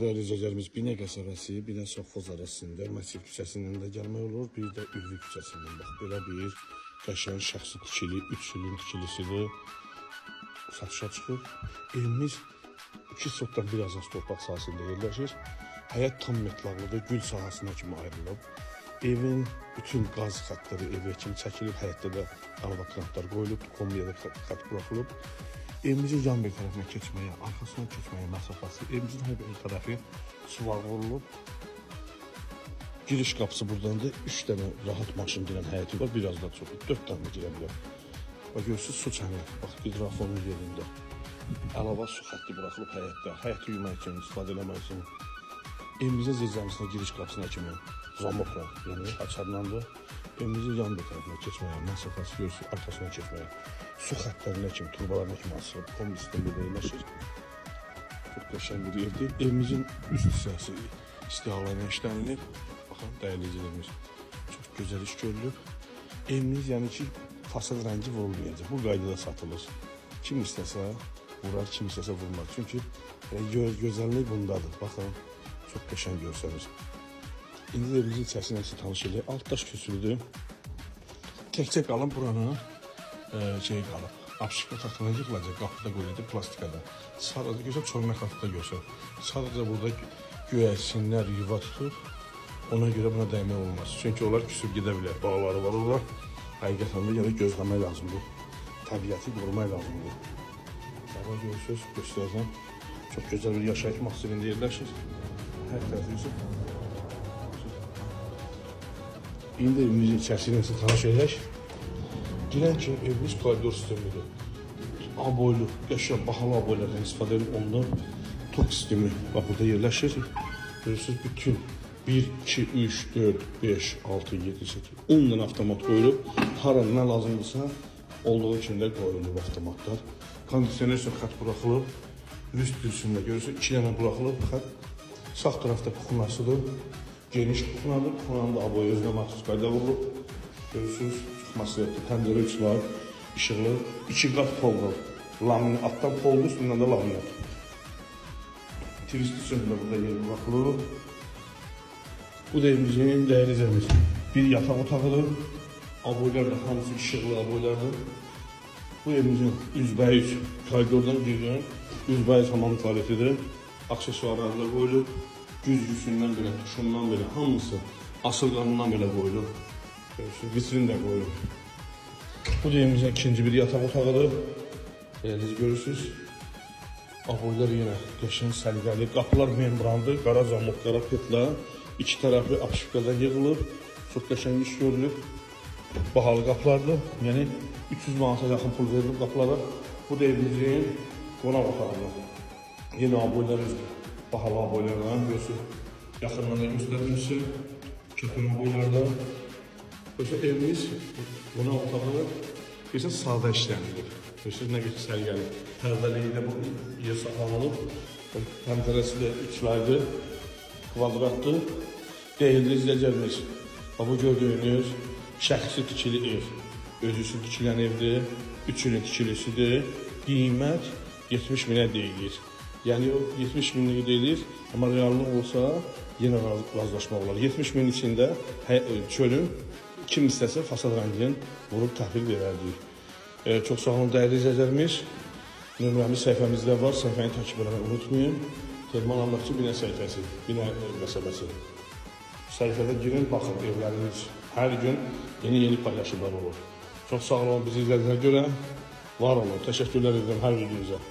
Değerli izləyicilərimiz, Binə qəsəbəsi, Binə Sovxoz arasında Məsir küçəsindən də gəlmək olur, bir də Ülvi küçəsindən. Bax, belə bir qəşəng şəxsi tikili, 3 ilin tikilisidir. Satışa çıxır. Evimiz 2 sotdan biraz az torpaq sahəsində yerləşir. Həyət tam metlaqlıdır, gül sahəsinə kimi ayrılıb. Evin bütün qaz xətləri evə kimi çəkilir. Həyətdə də anavakrantlar qoyulub, kombiyada xət buraxılıb. Evimizin yan bir tərəfinə keçməyə, arxasına keçməyə məsafəsi, evimizin hər bir tərəfi suvar vurulub. Giriş qapısı buradandır. 3 dənə rahat maşın girən həyəti var, biraz da çox, 4 dənə girə bilər. Bax, görürsünüz, su çəni, bax, hidrafonun yerində. Əlavə su xətti buraxılıb həyətdə, həyəti yumaq üçün, istifadə eləmək üçün. Evimizin zirzəmisinə giriş qapısına kimi zamokla, yəni açarlandı. Evimizin yan bir tərəfinə keçməyə, məsafəsi görürsünüz, arxasına keçməyə, su xətlərinə kimi, turbalarına kimi asılıb, kombisində burada yerləşir. Çox qəşəng bir evdir. Evimizin üst hissəsi istihalarına işlənilir. Baxın, dəyərli izləyicilərimiz, çox gözəl iş görülüb. Evimiz, yəni ki, fasad rəngi vurulmayacaq. Bu qaydada satılır. Kim istəsə vurar, kim istəsə vurmaz. Çünki gözəllik bundadır. Baxın, çox qəşəng görsənir. İndi də evimizin içərisinə tanış edək. Alt daş köçürüdür. Təkcə qalın buranın qalıb. Apşıqla taxtına yıxılacaq, qapıda qoyulacaq plastikada. Sadəcə görsən, çölmə qapıda görsən. Sadəcə burada göyərsinlər, yuva tutub. Ona görə buna dəymək olmaz. Çünki onlar küsüb gedə bilər. Bağları var, onlar. Həqiqətən də yəni gözləmək lazımdır. Təbiəti qorumaq lazımdır. Sabah görürsünüz, göstərəcəm. Çox gözəl bir yaşayış mahsulində yerləşir. Hər tərəfi yoxsa. İndi evimizin içərisində sizə tanış edək. Girən ki, evimiz koridor sistemidir. Aboylu, qəşəng, bahalı aboylardan istifadə edib, ondan tok sistemi bax, burada yerləşir. Görürsünüz, bütün 1, 2, 3, 4, 5, 6, 7, 8, 10 dənə avtomat qoyulub. Hara nə lazımdırsa, olduğu kimi də qoyulub avtomatlar. Kondisioner üçün xət buraxılıb. Üst dürsündə görürsünüz, 2 dənə buraxılıb xət. Sağ tərəfdə kuxunasıdır. Geniş kuxunadır. Kuxunanın da aboyu özünə məxsus qayda vurulub. Görürsünüz, masiyetli, təndəri üç var, işıqlı, 2 qat poldur. Laminat, altdan poldur, üstündən də laminat. Twist üçün də burada yer buraxılıb. Bu da evimizin dəyərli izləyicimiz. Bir yataq otağıdır. Aboylar da hamısı işıqlı aboylardır. Bu evimizin üzbəyiz koridordan girən üzbəyiz hamam tualetidir. Aksesuarlarla qoyulub. Güz yüzündən belə, tuşundan belə, hamısı asılqanından belə qoyulub. Vitrin də qoyulub. Bu da evimizin ikinci bir yataq otağıdır. Siz görürsünüz. Aboylar yenə qəşəng səliqəli. Qapılar membrandır, qara zamok, qara petla. İki tərəfi apşıqadan yığılıb. Çox qəşəng iş görülüb. Bahalı qapılardır. Yəni 300 manata yaxın pul verilib qapılara. Bu da evimizin qonaq otağıdır. Yeni aboylar bahalı aboylardan görürsünüz. Yaxından da göstərilmişsə, köpün aboylardan. Görürsünüz, evimiz qonaq otağı görürsünüz, sadə işlənilir. Görürsünüz, nə qədər sərgəli. Pərdəliyi də bu yer saxlanılıb. Pəncərəsi də üçlərdir, kvadratdır. Değerli izləyicilərimiz, bu gördüyünüz şəxsi tikili ev. Özüsü tikilən evdir, 3 ilin tikilisidir. Qiymət 70 minə deyilir. Yəni o 70 minlik deyilir, amma reallıq olsa yenə razılaşmaq olar. 70 min içində çölün kim istəsə fasad rəngini vurub təhvil verərdik. Çox sağ olun dəyərli izləyicilərimiz. Nömrəmiz səhifəmizdə var, səhifəni takip etməyi unutmayın. Termal Əmlakçı Binə səhifəsi, Binə qəsəbəsi. Səhifədə girin, baxın evlərimiz hər gün yeni paylaşımlar olur. Çox sağ olun bizi izlədiyinizə görə. Var olun, təşəkkürlər edirəm hər videonuza.